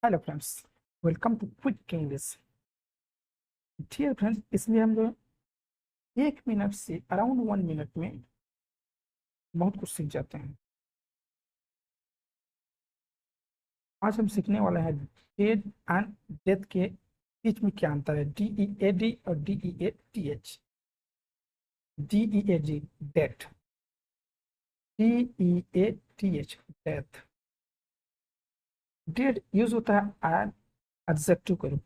Hello friends, welcome to quick English. Dear friends, इसमें हम जो है 1 मिनट से अराउंड 1 मिनट में बहुत कुछ सीख जाते हैं। आज हम सीखने वाले हैं डेड एंड डेथ के बीच में क्या अंतर है। DEAD और DEATH। DEAD death, DEATH death. Dead use होता है एडजेक्टिव के रूप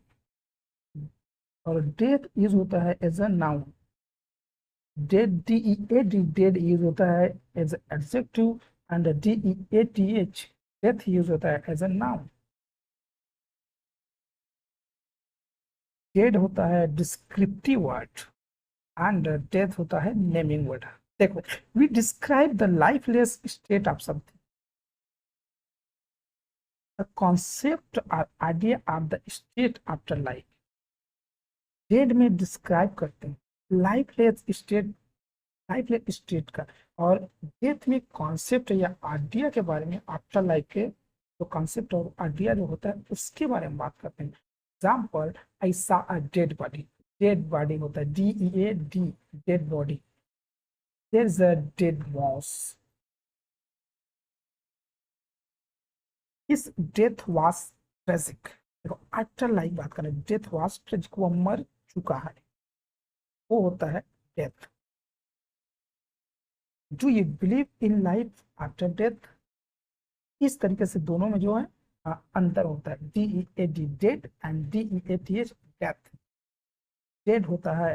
और डेथ यूज होता है as a noun. Dead DEAD dead use होता है as adjective and DEATH death use होता है एज अ नाउन। डेड होता है डिस्क्रिप्टिव वर्ड एंड डेथ होता है नेमिंग वर्ड। देखो, we describe the lifeless state of something. The concept और idea of the state after life. Dead में describe करते हैं लाइफलेस स्टेट, लाइफलेस स्टेट का, और डेथ में कॉन्सेप्ट या आइडिया के बारे में आफ्टर लाइफ के जो कॉन्सेप्ट और आइडिया जो होता है उसके बारे में बात करते हैं। Example, I saw a dead body. Dead body होता है DEAD dead body. There is a dead mouse. This death was tragic. देखो, आफ्टर लाइफ बात करें, डेथ वाज ट्रेजिक, वो मर चुका है, वो होता है death. Do you believe in life after death? इस तरीके से दोनों में जो है अंतर होता है। DEAD dead and DEATH death. Dead होता है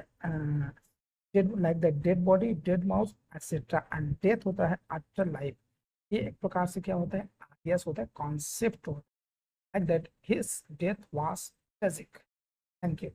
dead like the dead body, dead mouse etcetera, and death होता है आफ्टर लाइफ। ये एक प्रकार से क्या होता है, आइडियाज होता है, कॉन्सेप्ट होता है, like that his death was tragic. Thank you.